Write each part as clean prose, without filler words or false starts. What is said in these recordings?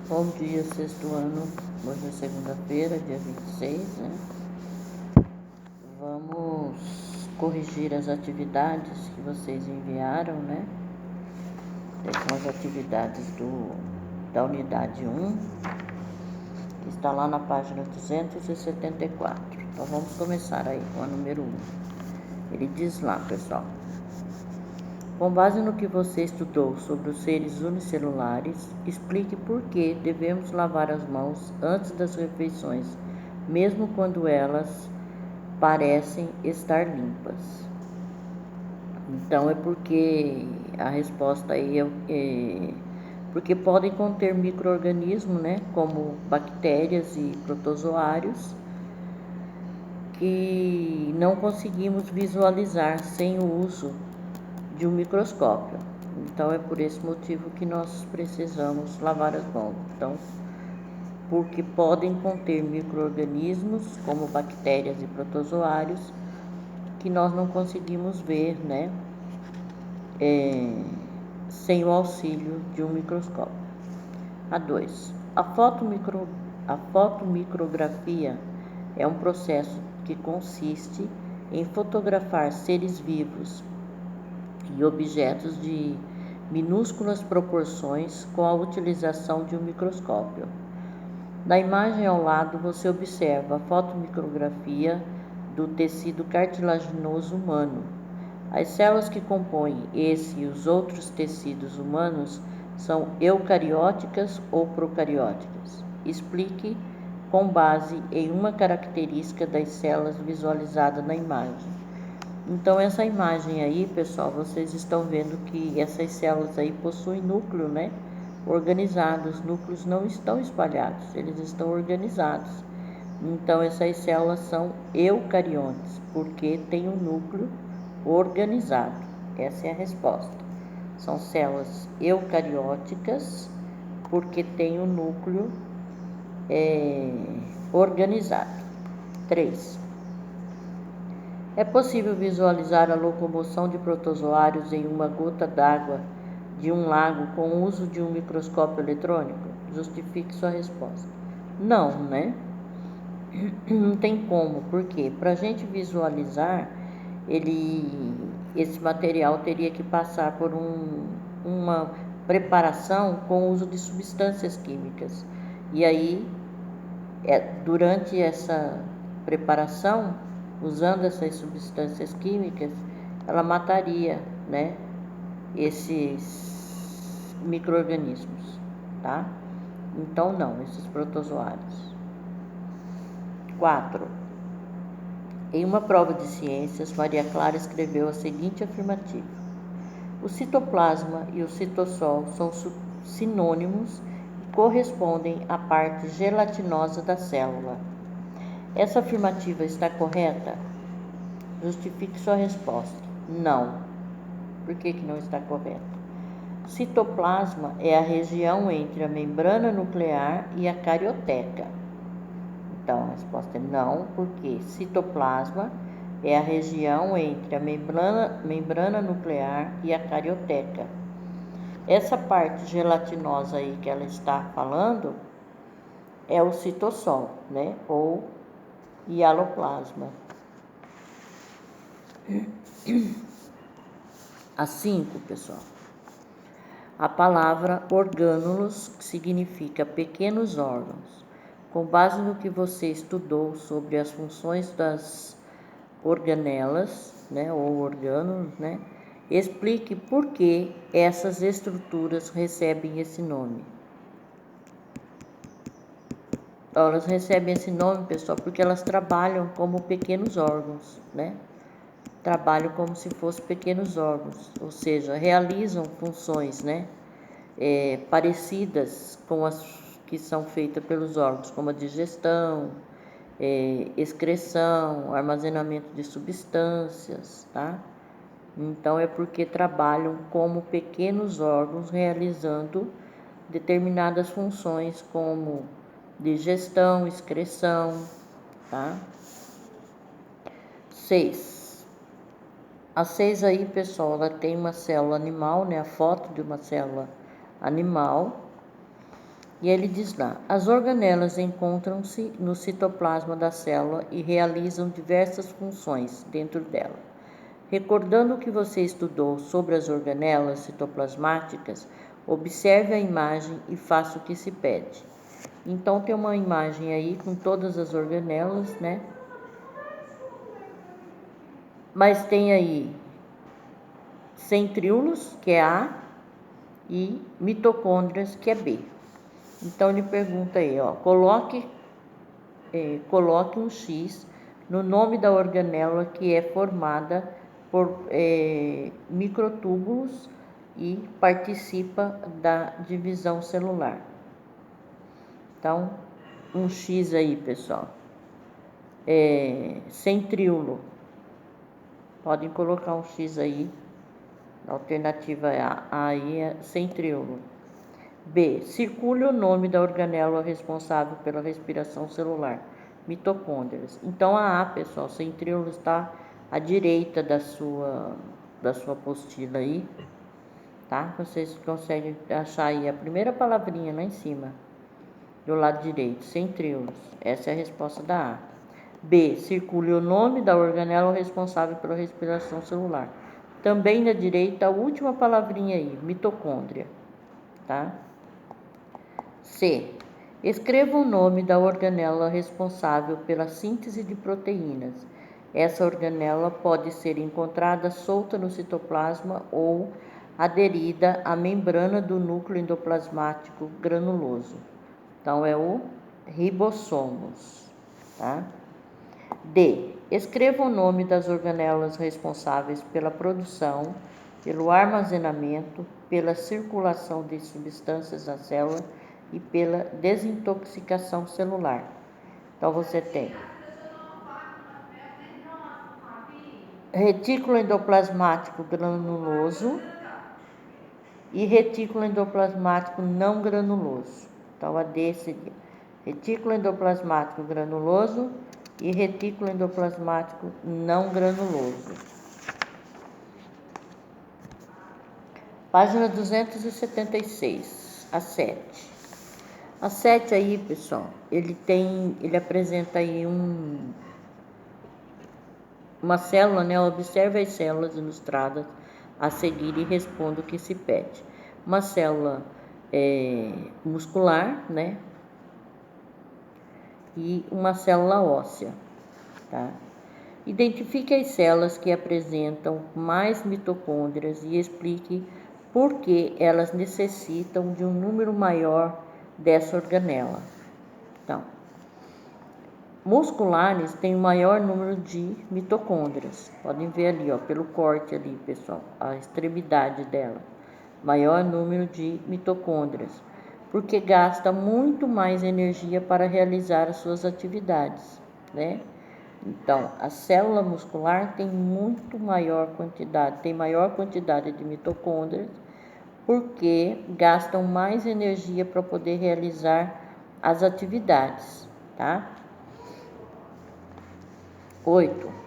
Bom dia, sexto ano. Hoje é segunda-feira, dia 26, né? Vamos corrigir as atividades que vocês enviaram, né? São as atividades da unidade 1, que está lá na página 274. Então, vamos começar aí com a número 1. Ele diz lá, pessoal: com base no que você estudou sobre os seres unicelulares, explique por que devemos lavar as mãos antes das refeições, mesmo quando elas parecem estar limpas. Então, é porque a resposta aí é porque podem conter micro-organismos, né, como bactérias e protozoários, que não conseguimos visualizar sem o uso de um microscópio. Então, é por esse motivo que nós precisamos lavar as mãos. Então, porque podem conter micro-organismos, como bactérias e protozoários, que nós não conseguimos ver, né, sem o auxílio de um microscópio. A 2. A fotomicrografia é um processo que consiste em fotografar seres vivos e objetos de minúsculas proporções com a utilização de um microscópio. Na imagem ao lado você observa a fotomicrografia do tecido cartilaginoso humano. As células que compõem esse e os outros tecidos humanos são eucarióticas ou procarióticas. Explique com base em uma característica das células visualizada na imagem. Então, essa imagem aí, pessoal, vocês estão vendo que essas células aí possuem núcleo, né? Organizados. Os núcleos não estão espalhados, eles estão organizados. Então, essas células são eucariontes, porque tem um núcleo organizado. Essa é a resposta. São células eucarióticas, porque tem um núcleo organizado. 3. É possível visualizar a locomoção de protozoários em uma gota d'água de um lago com o uso de um microscópio eletrônico? Justifique sua resposta. Não, né? Não tem como, porque para a gente visualizar, esse material teria que passar por uma preparação com o uso de substâncias químicas. E aí, durante essa preparação, usando essas substâncias químicas, ela mataria, né, esses micro-organismos, tá? Então, não, esses protozoários. 4. Em uma prova de ciências, Maria Clara escreveu a seguinte afirmativa: o citoplasma e o citossol são sinônimos e correspondem à parte gelatinosa da célula. Essa afirmativa está correta? Justifique sua resposta. Não. Por que não está correta? Citoplasma é a região entre a membrana nuclear e a carioteca. Então, a resposta é não, porque citoplasma é a região entre a membrana nuclear e a carioteca. Essa parte gelatinosa aí que ela está falando é o citossol, né? Ou hialoplasma. A 5, pessoal. A palavra orgânulos, que significa pequenos órgãos. Com base no que você estudou sobre as funções das organelas, né, ou orgânulos, né, explique por que essas estruturas recebem esse nome. Elas recebem esse nome, pessoal, porque elas trabalham como pequenos órgãos, né? Trabalham como se fossem pequenos órgãos, ou seja, realizam funções, né, parecidas com as que são feitas pelos órgãos, como a digestão, excreção, armazenamento de substâncias, tá? Então, é porque trabalham como pequenos órgãos realizando determinadas funções como digestão, excreção, tá? 6. A 6 aí, pessoal, ela tem uma célula animal, né? A foto de uma célula animal. E ele diz lá: as organelas encontram-se no citoplasma da célula e realizam diversas funções dentro dela. Recordando o que você estudou sobre as organelas citoplasmáticas, observe a imagem e faça o que se pede. Então tem uma imagem aí com todas as organelas, né? Mas tem aí centríolos, que é A, e mitocôndrias, que é B. Então ele pergunta aí, ó, coloque um X no nome da organela que é formada por microtúbulos e participa da divisão celular. Então, um X aí, pessoal. Centríolo. Podem colocar um X aí. A alternativa A aí é centríolo. B. Circule o nome da organela responsável pela respiração celular, mitocôndrias. Então a A, pessoal, centríolo está à direita da sua apostila aí, tá? Vocês conseguem achar aí a primeira palavrinha lá em cima, do lado direito, centríolos. Essa é a resposta da A. B. Circule o nome da organela responsável pela respiração celular. Também na direita, a última palavrinha aí, mitocôndria, tá? C. Escreva o nome da organela responsável pela síntese de proteínas. Essa organela pode ser encontrada solta no citoplasma ou aderida à membrana do núcleo endoplasmático granuloso. Então, é o ribossomos, tá? D. Escreva o nome das organelas responsáveis pela produção, pelo armazenamento, pela circulação de substâncias na célula e pela desintoxicação celular. Então, você tem retículo endoplasmático granuloso e retículo endoplasmático não granuloso. Então, a D seria retículo endoplasmático granuloso e retículo endoplasmático não granuloso. Página 276, a 7. A 7 aí, pessoal, ele apresenta aí uma célula, né? Observe as células ilustradas a seguir e responda o que se pede. Uma célula muscular, né? E uma célula óssea, tá? Identifique as células que apresentam mais mitocôndrias e explique por que elas necessitam de um número maior dessa organela. Então, musculares têm o maior número de mitocôndrias. Podem ver ali, ó, pelo corte ali, pessoal, a extremidade dela. Maior número de mitocôndrias, porque gasta muito mais energia para realizar as suas atividades, né? Então, a célula muscular tem maior quantidade de mitocôndrias, porque gastam mais energia para poder realizar as atividades, tá? 8.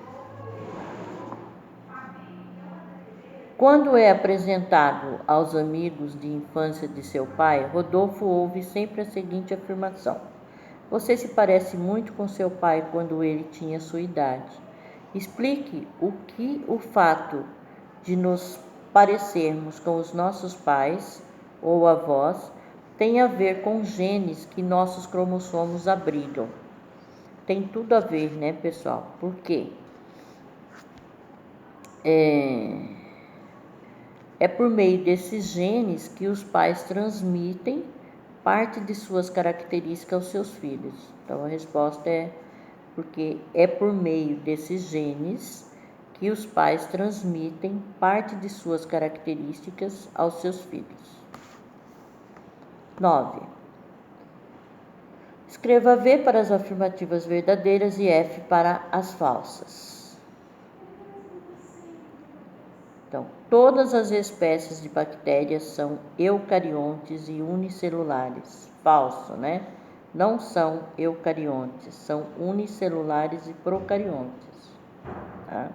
Quando é apresentado aos amigos de infância de seu pai, Rodolfo ouve sempre a seguinte afirmação: você se parece muito com seu pai quando ele tinha sua idade. Explique o que o fato de nos parecermos com os nossos pais ou avós tem a ver com genes que nossos cromossomos abrigam. Tem tudo a ver, né, pessoal? Por quê? É por meio desses genes que os pais transmitem parte de suas características aos seus filhos. Então a resposta é porque é por meio desses genes que os pais transmitem parte de suas características aos seus filhos. 9. Escreva V para as afirmativas verdadeiras e F para as falsas. Então, todas as espécies de bactérias são eucariontes e unicelulares. Falso, né? Não são eucariontes, são unicelulares e procariontes. Tá?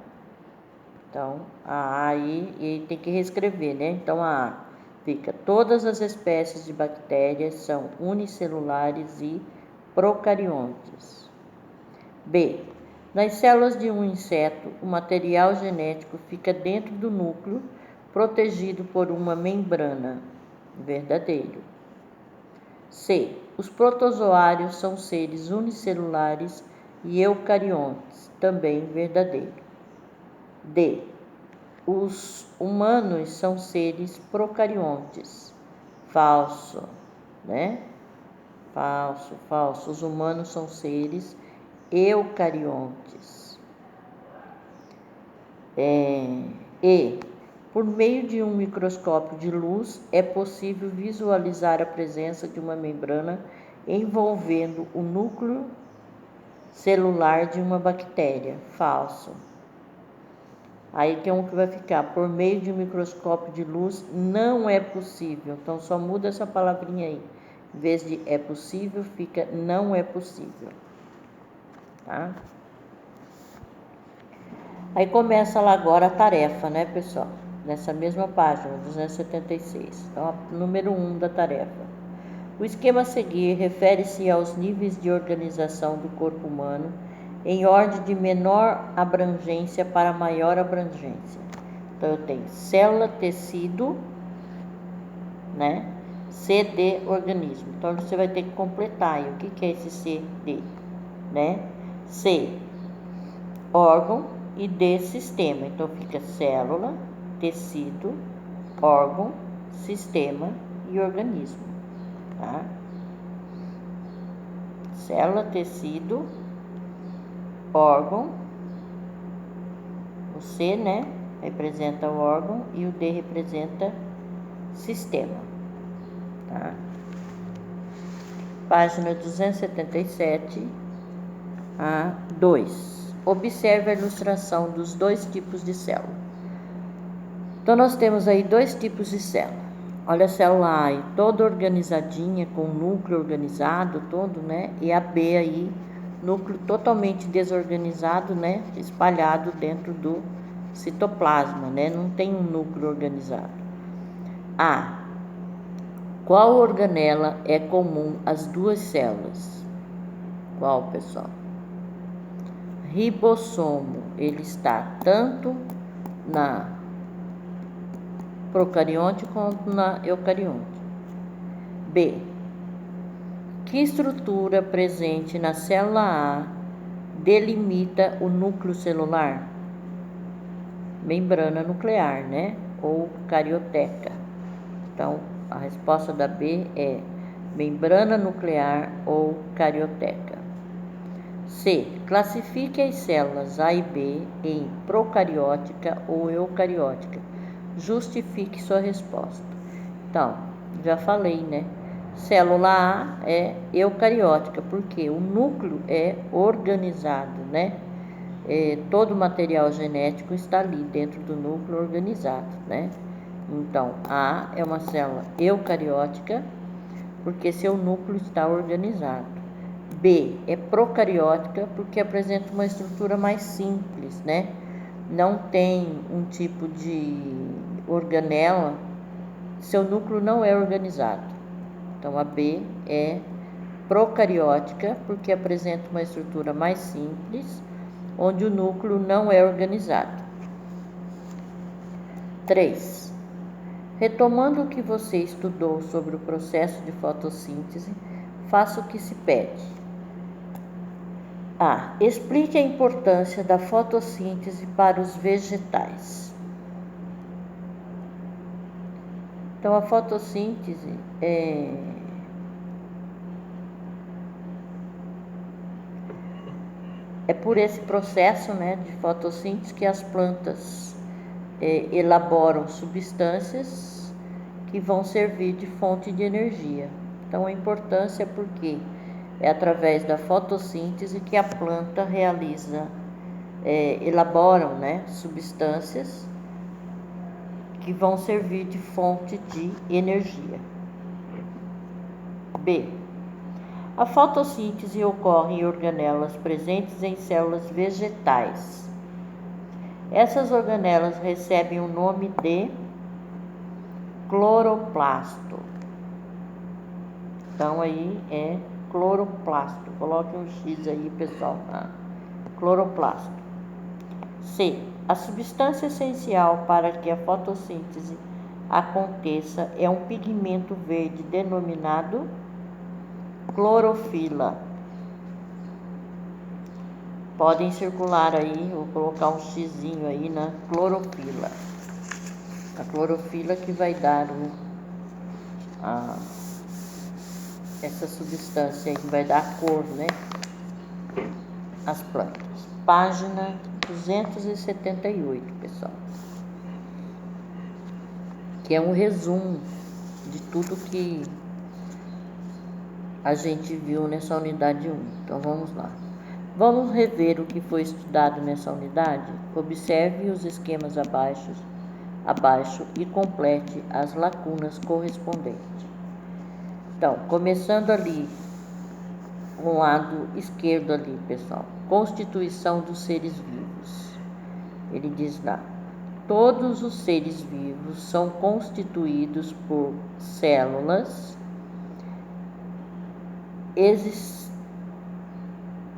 Então, a A aí tem que reescrever, né? Então, a A. fica: todas as espécies de bactérias são unicelulares e procariontes. B. Nas células de um inseto, o material genético fica dentro do núcleo, protegido por uma membrana. Verdadeiro. C. Os protozoários são seres unicelulares e eucariontes. Também verdadeiro. D. Os humanos são seres procariontes. Falso, né? Falso. Os humanos são seres eucariontes. E. Por meio de um microscópio de luz, é possível visualizar a presença de uma membrana envolvendo o núcleo celular de uma bactéria. Falso. Aí tem um que vai ficar: por meio de um microscópio de luz não é possível. Então só muda essa palavrinha aí. Em vez de é possível, fica não é possível. Tá? Aí começa lá agora a tarefa, né, pessoal? Nessa mesma página, 276. Então, número 1 da tarefa. O esquema a seguir refere-se aos níveis de organização do corpo humano em ordem de menor abrangência para maior abrangência. Então, eu tenho célula, tecido, né? CD, organismo. Então, você vai ter que completar aí. O que é esse CD, né? C, órgão, e D, sistema. Então, fica célula, tecido, órgão, sistema e organismo. Tá? Célula, tecido, órgão, o C, né, representa o órgão e o D representa sistema. Tá? Página 277 a 2. Observe a ilustração dos dois tipos de célula. Então, nós temos aí dois tipos de célula. Olha a célula A aí, toda organizadinha, com o núcleo organizado todo, né? E a B aí, núcleo totalmente desorganizado, né? Espalhado dentro do citoplasma, né? Não tem um núcleo organizado. A. Qual organela é comum às duas células? Qual, pessoal? Ribossomo. Ele está tanto na procarionte quanto na eucarionte. B. Que estrutura presente na célula A delimita o núcleo celular? Membrana nuclear, né? Ou carioteca. Então, a resposta da B é membrana nuclear ou carioteca. C. Classifique as células A e B em procariótica ou eucariótica. Justifique sua resposta. Então, já falei, né? Célula A é eucariótica, porque o núcleo é organizado, né? Todo o material genético está ali dentro do núcleo organizado, né? Então, A é uma célula eucariótica, porque seu núcleo está organizado. B é procariótica, porque apresenta uma estrutura mais simples, né? Não tem um tipo de organela, seu núcleo não é organizado. Então, a B é procariótica, porque apresenta uma estrutura mais simples, onde o núcleo não é organizado. 3. Retomando o que você estudou sobre o processo de fotossíntese, faça o que se pede. A. Explique a importância da fotossíntese para os vegetais. Então, a fotossíntese é por esse processo, né, de fotossíntese que as plantas elaboram substâncias que vão servir de fonte de energia. Então, a importância é porque é através da fotossíntese que a planta realiza, elaboram, né, substâncias que vão servir de fonte de energia. B. A fotossíntese ocorre em organelas presentes em células vegetais. Essas organelas recebem o nome de cloroplasto. Então aí é cloroplasto. Coloque um X aí, pessoal. Cloroplasto. C. A substância essencial para que a fotossíntese aconteça é um pigmento verde denominado clorofila. Podem circular aí, vou colocar um xizinho aí na clorofila. A clorofila que vai dar essa substância aí, que vai dar cor, né? As plantas. Página 278, pessoal. Que é um resumo de tudo que a gente viu nessa unidade 1. Então, vamos lá. Vamos rever o que foi estudado nessa unidade? Observe os esquemas abaixo e complete as lacunas correspondentes. Então, começando ali, no lado esquerdo ali, pessoal. Constituição dos seres vivos. Ele diz lá: todos os seres vivos são constituídos por células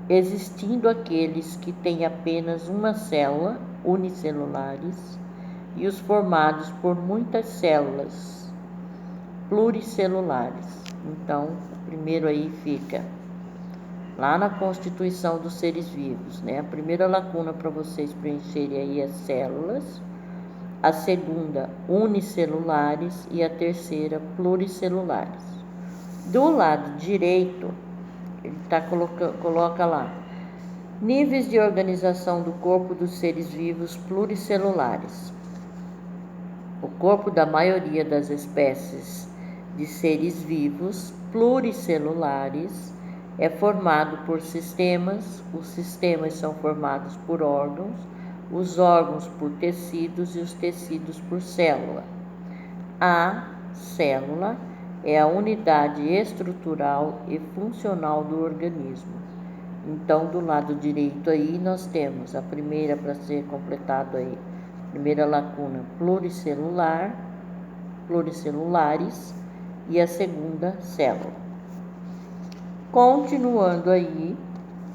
existindo aqueles que têm apenas uma célula, unicelulares, e os formados por muitas células pluricelulares. Então, primeiro aí fica lá na constituição dos seres vivos, né? A primeira lacuna para vocês preencherem aí é células, a segunda unicelulares e a terceira pluricelulares. Do lado direito, ele coloca lá níveis de organização do corpo dos seres vivos pluricelulares. O corpo da maioria das espécies de seres vivos pluricelulares é formado por sistemas, os sistemas são formados por órgãos, os órgãos por tecidos e os tecidos por célula. A célula é a unidade estrutural e funcional do organismo. Então, do lado direito aí, nós temos a primeira para ser completado aí, primeira lacuna, pluricelulares, e a segunda, célula. Continuando aí,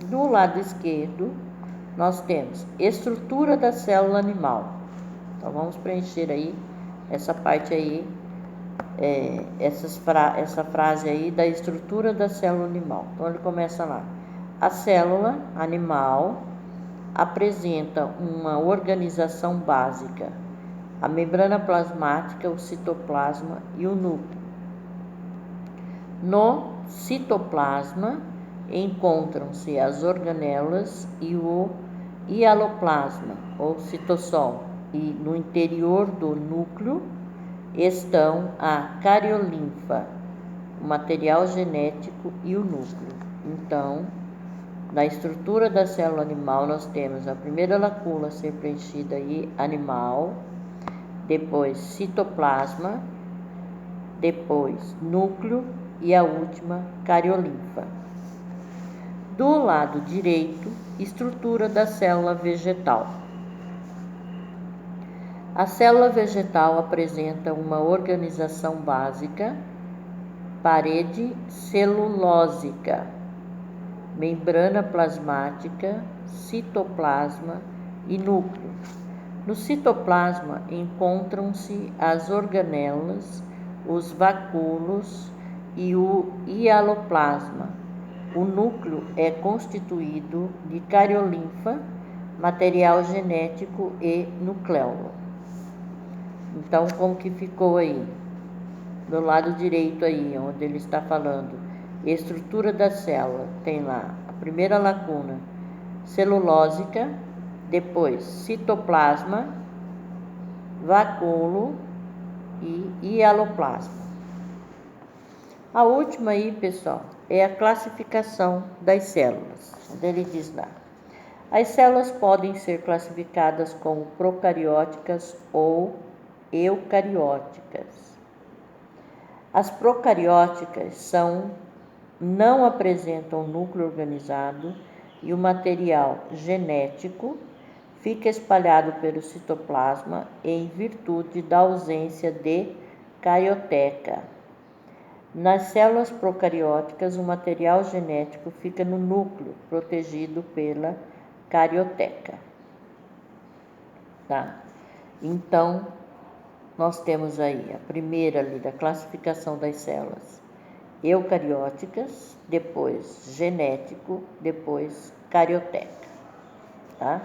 do lado esquerdo, nós temos estrutura da célula animal. Então, vamos preencher aí essa parte aí, essa frase aí da estrutura da célula animal. Então, ele começa lá. A célula animal apresenta uma organização básica: a membrana plasmática, o citoplasma e o núcleo. No citoplasma encontram-se as organelas e o hialoplasma, ou citossol, e no interior do núcleo estão a cariolinfa, o material genético e o núcleo. Então, na estrutura da célula animal, nós temos a primeira lacuna a ser preenchida aí, animal, depois citoplasma, depois núcleo e a última, cariolinfa. Do lado direito, estrutura da célula vegetal. A célula vegetal apresenta uma organização básica: parede celulósica, membrana plasmática, citoplasma e núcleo. No citoplasma encontram-se as organelas, os vacúolos e o hialoplasma. O núcleo é constituído de cariolinfa, material genético e nucleolo. Então, como que ficou aí? Do lado direito aí, onde ele está falando, estrutura da célula, tem lá a primeira lacuna, celulósica, depois citoplasma, vacúolo e hialoplasma. A última aí, pessoal, é a classificação das células. Onde ele diz lá: as células podem ser classificadas como procarióticas ou eucarióticas. As procarióticas não apresentam núcleo organizado e o material genético fica espalhado pelo citoplasma em virtude da ausência de carioteca. Nas células procarióticas, o material genético fica no núcleo, protegido pela carioteca. Tá? Então, nós temos aí a primeira ali da classificação das células eucarióticas, depois genético, depois carioteca. Tá?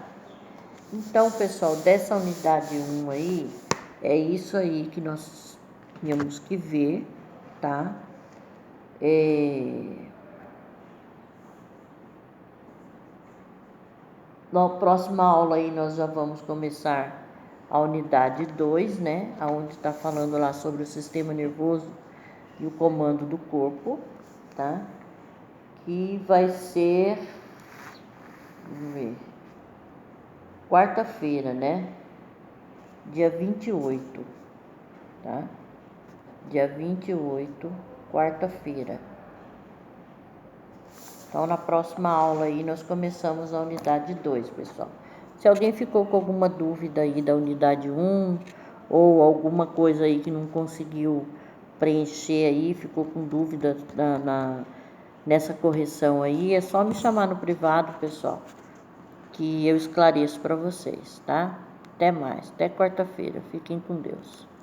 Então, pessoal, dessa unidade 1 aí, é isso aí que nós tínhamos que ver, tá? Na próxima aula aí nós já vamos começar a unidade 2, né? Onde está falando lá sobre o sistema nervoso e o comando do corpo, tá? Que vai ser, vamos ver, quarta-feira, né? Dia 28, tá? Dia 28, quarta-feira. Então, na próxima aula aí, nós começamos a unidade 2, pessoal. Se alguém ficou com alguma dúvida aí da unidade 1, ou alguma coisa aí que não conseguiu preencher aí, ficou com dúvida nessa correção aí, é só me chamar no privado, pessoal, que eu esclareço para vocês, tá? Até mais, até quarta-feira. Fiquem com Deus.